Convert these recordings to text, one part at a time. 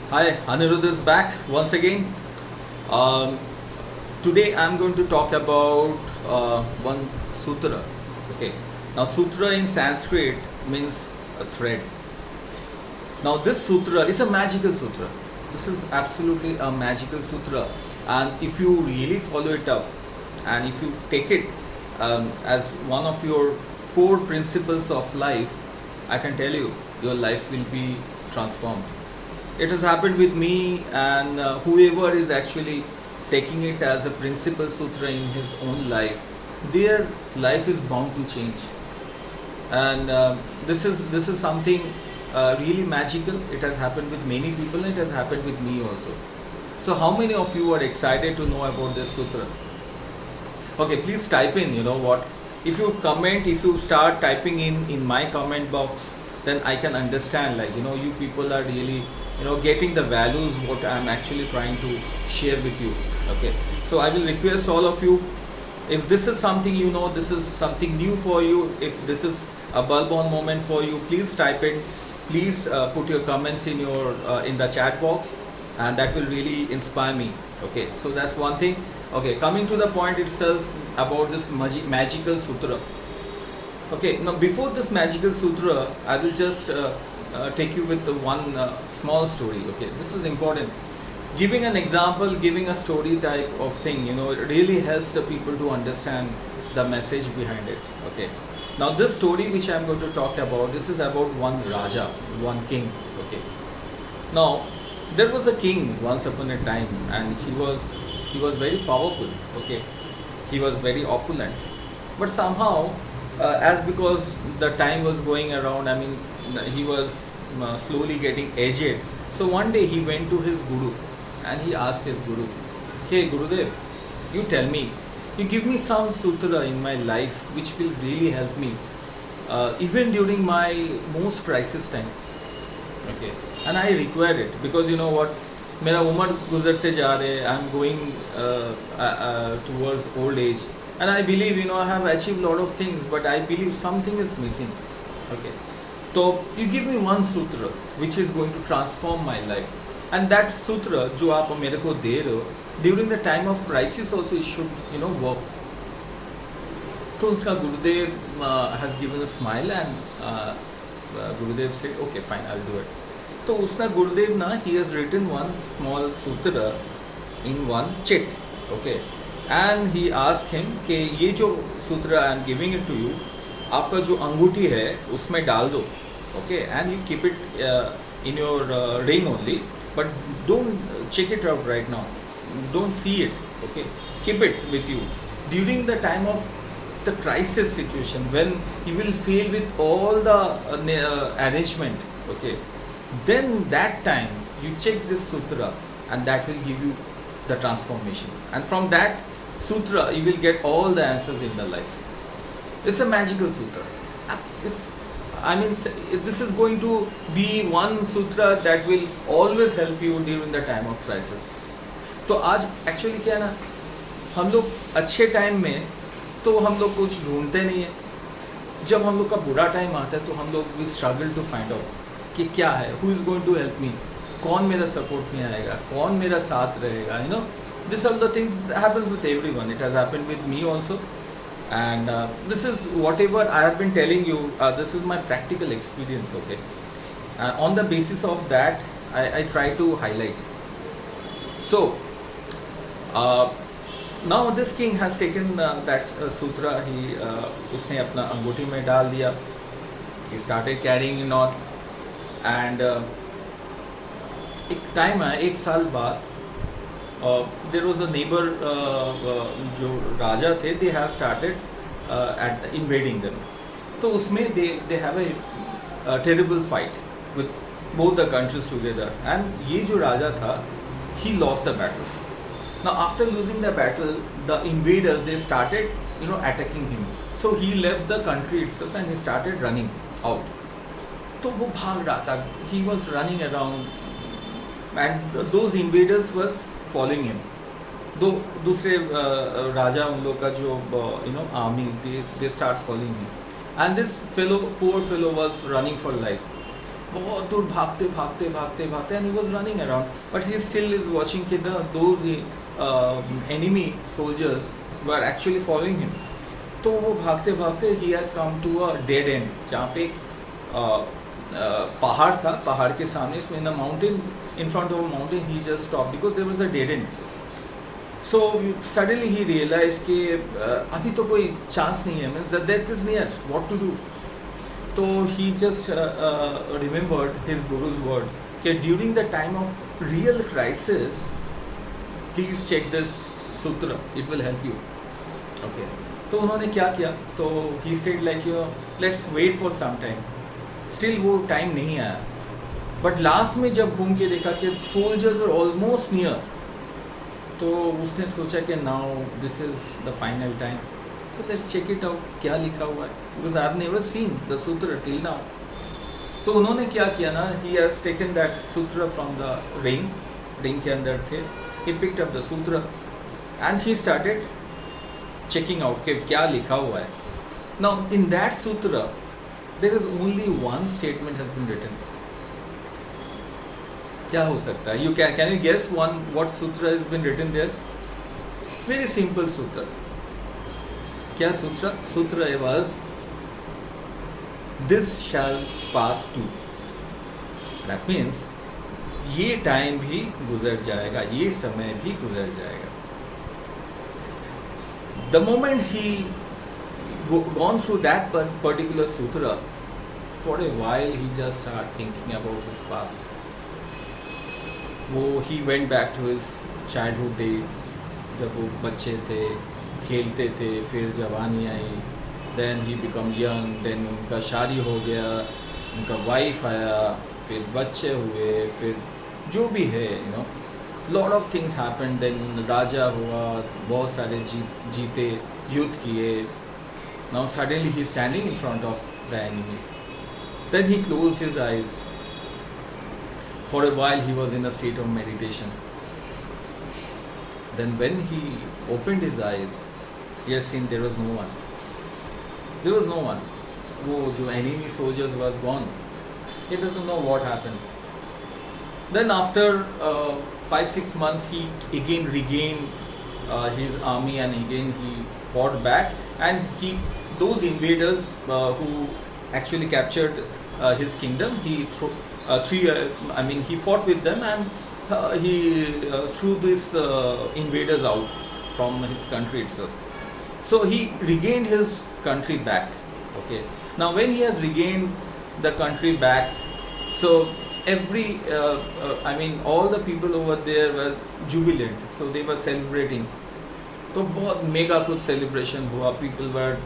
Hi, Anirudh is back once again. Um, Today I'm going to talk about one sutra. Okay, now sutra in Sanskrit means a thread. Now this sutra is a magical sutra. This is absolutely a magical sutra, and if you really follow it up, and if you take it as one of your core principles of life, I can tell you your life will be transformed. It has happened with me, and whoever is actually taking it as a principal sutra in his own life, their life is bound to change. And this is something really magical. It has happened with many people, and it has happened with me also. So how many of you are excited to know about this sutra? Okay, please type in, you know what, if you comment, if you start typing in my comment box, then I can understand, like, you people are really, getting the values what I'm actually trying to share with you. Okay, so I will request all of you, if this is something, this is something new for you, if this is a bulb on moment for you, please type it. Please put your comments in the chat box, and that will really inspire me. Okay, so that's one thing. Okay, coming to the point itself about this magical sutra. Okay, now before this magical sutra, I will just take you with the one small story. Okay, this is important. Giving an example, giving a story type of thing, it really helps the people to understand the message behind it. Okay, now this story which I am going to talk about, this is about one Raja, one king. Okay, now there was a king once upon a time, and he was very powerful. Okay, he was very opulent, but somehow as because the time was going around, I mean, he was slowly getting aged. So one day he went to his guru, and he asked his guru, "Hey Gurudev, you tell me, you give me some sutra in my life which will really help me even during my most crisis time." Okay, and I require it because you know what, मेरा उम्र गुजरते जा रहे, I'm going towards old age, and I believe, I have achieved a lot of things, but I believe something is missing. Okay, so you give me one sutra which is going to transform my life, and that sutra जो आप मेरे को दे रहे हो, during the time of crisis also it should work. तो उसका गुरुदेव has given a smile, and Gurudev said, okay fine, I'll do it. तो उसका गुरुदेव ना, he has written one small sutra in one chit. Okay, and he asked him कि ये जो sutra I am giving it to you, आपका जो अंगूठी है उसमें डाल दो. Okay, and you keep it in your ring only, but don't check it out right now, don't see it. Okay, keep it with you during the time of the crisis situation, when you will fail with all the arrangement. Okay, then that time you check this sutra, and that will give you the transformation, and from that sutra you will get all the answers in the life. It's a magical sutra. This is going to be one sutra that will always help you during the time of crisis. तो आज actually क्या है ना, हम लोग अच्छे time में तो हम लोग कुछ ढूंढते नहीं है, जब हम लोग का बुरा टाइम आता है तो हम लोग we struggle to find out कि क्या है, who is going to help me, कौन मेरा सपोर्ट में आएगा, कौन मेरा साथ रहेगा. This are the things happens with everyone. It has happened with me also, and this is whatever I have been telling you, this is my practical experience. Okay, and on the basis of that I try to highlight. So now this king has taken that sutra, उसने अपना अंगूठी में डाल दिया, he started carrying it on, and एक time है, एक साल बाद, there was a neighbor, जो राजा थे, they have started at invading them. तो उसमें they have a terrible fight with both the countries together, and ये जो राजा था, he lost the battle. Now after losing the battle, the invaders, they started attacking him. So he left the country itself and he started running out. तो वो भाग रहा था, he was running around, and those invaders was following him. दो दूसरे राजा, उन लोग का जो army, they start following him, and this poor fellow was running for life. बहुत दूर भागते भागते भागते भागते, and he was running around, but he still is watching कि those enemy soldiers were actually following him. तो वो भागते भागते he has come to a dead end, जहाँ पे एक पहाड़ था, पहाड़ के सामने, इसमें in a mountain, in front of a mountain, he just stopped because there was a dead end. So suddenly he realized कि अभी तो कोई चांस नहीं है, means the death is near, what to do. So he just remembered his guru's word कि during the time of real crisis, please check this sutra, it will help you. Okay. तो उन्होंने क्या किया, तो he said like let's wait for some time. Still वो time नहीं आया, but last में जब घूम के देखा कि soldiers are almost near, तो उसने सोचा कि now this is the final time, so let's check it out क्या लिखा हुआ है, because I have never seen the sutra till now. तो उन्होंने क्या किया ना, he has taken that sutra from the ring के अंदर थे, he picked up the sutra and he started checking out कि क्या लिखा हुआ है. Now in that sutra there is only one statement has been written. क्या हो सकता है? Can you guess what sutra has been written there? Very simple sutra. क्या sutra? Sutra was this shall pass too. That means ये time भी गुजर जाएगा, ये समय भी गुजर जाएगा. The moment he gone through that particular sutra, for a while he just started thinking about his past. He went back to his childhood days, जब वो बच्चे थे, खेलते थे, फिर जवानी आई, then he become young, then उनका शादी हो गया, उनका वाइफ आया, फिर बच्चे हुए, फिर जो भी है, lot of things happened. Then राजा हुआ, बहुत सारे जीते, युद्ध किए. Now suddenly he is standing in front of the enemies. Then he closed his eyes. For a while he was in a state of meditation. Then when he opened his eyes, he has seen there was no one. There was no one. वो जो enemy soldiers was gone. He doesn't know what happened. Then after 5-6 months he again regained his army, and again he fought back, and those invaders who actually captured his kingdom, he fought with them, and he threw these invaders out from his country itself. So he regained his country back. Okay. Now when he has regained the country back, so all the people over there were jubilant, so they were celebrating. तो बहुत mega कुछ celebration हुआ, people were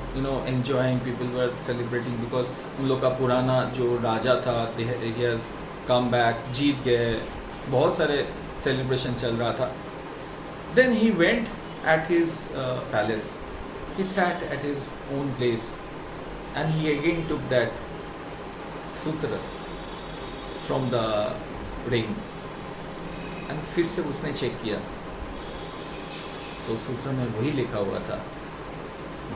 enjoying, people were celebrating because उन लोग का पुराना जो राजा था, he has come back, जीत गए, बहुत सारे सेलिब्रेशन चल रहा था. Then he went at his palace, he sat at his own place, and he again took that sutra from the ring, and फिर से उसने चेक किया, तो सूत्र में वही लिखा हुआ था,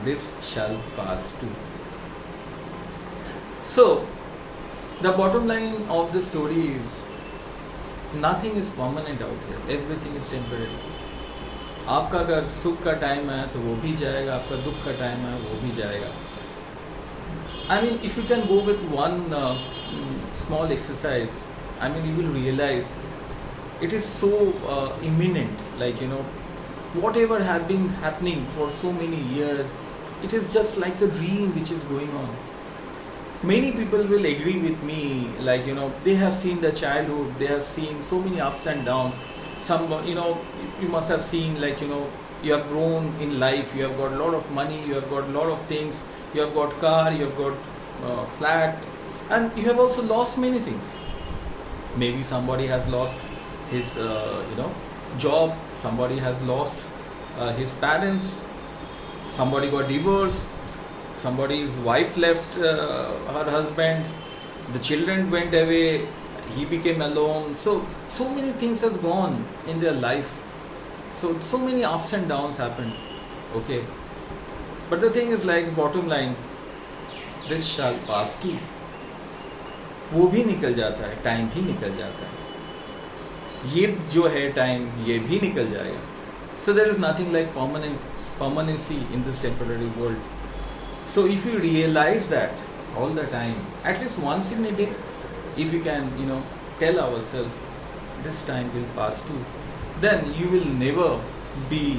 this shall pass too. So the bottom line of the story is nothing is permanent out here, everything is temporary. आपका अगर सुख का टाइम है तो वो भी जाएगा, आपका दुख का टाइम है वो भी जाएगा. If you can go with one small exercise, you will realize it is so imminent, whatever has been happening for so many years, it is just like a dream which is going on. Many people will agree with me, they have seen the childhood, they have seen so many ups and downs. Some, you must have seen, you have grown in life, you have got a lot of money, you have got a lot of things, you have got car, you have got flat, and you have also lost many things. Maybe somebody has lost his job, somebody has lost his parents, somebody got divorced, somebody's wife left her husband, the children went away, he became alone. So many things has gone in their life, so many ups and downs happened. Okay, but the thing is, bottom line, this shall pass too. वो भी निकल जाता है, time भी निकल जाता है, ये जो है टाइम ये भी निकल जाएगा. So there is nothing like permanency in this temporary world. So if you realize that all the time, at least once in a day, if you can, tell ourselves this time will pass too, then you will never be,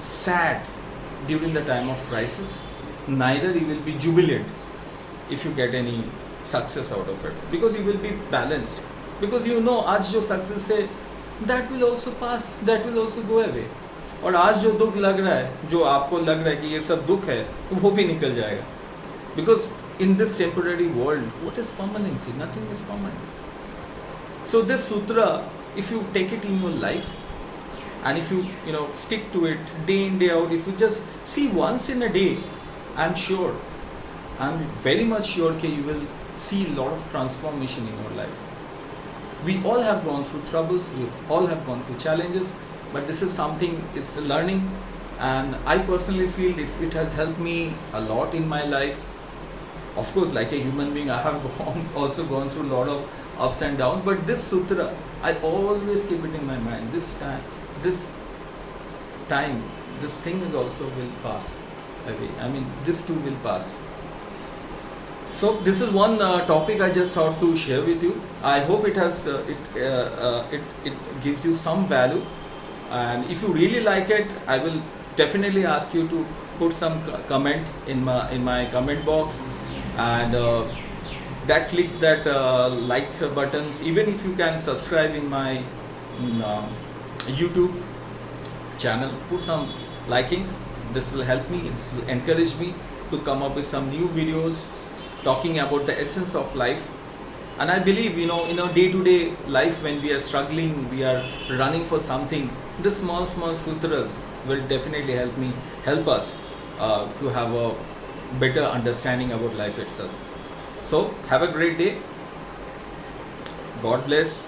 sad during the time of crisis. Neither you will be jubilant if you get any success out of it, because you will be balanced. Because आज जो success है, that will also pass, that will also go away. और आज जो दुख लग रहा है, जो आपको लग रहा है कि ये सब दुख है, वो भी निकल जाएगा. Because in this temporary world, what is permanency? Nothing is permanent. So this sutra, if you take it in your life, and if you stick to it day in day out, if you just see once in a day, I'm very much sure that you will see a lot of transformation in your life. We all have gone through troubles, we all have gone through challenges, but this is something, it's a learning, and I personally feel it has helped me a lot in my life. Of course, like a human being, I have also gone through a lot of ups and downs, but this sutra, I always keep it in my mind. This time, this thing is also will pass away. I mean, this too will pass. So this is one topic I just thought to share with you. I hope it has it gives you some value, and if you really like it, I will definitely ask you to put some comment in my comment box, and click that like buttons. Even if you can subscribe in my YouTube channel, put some likings. This will help me. This will encourage me to come up with some new videos talking about the essence of life. And I believe, in a day-to-day life, when we are struggling, we are running for something, the small sutras will definitely help us to have a better understanding about life itself. So have a great day. God bless.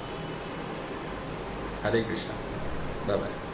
Hare Krishna. Bye bye.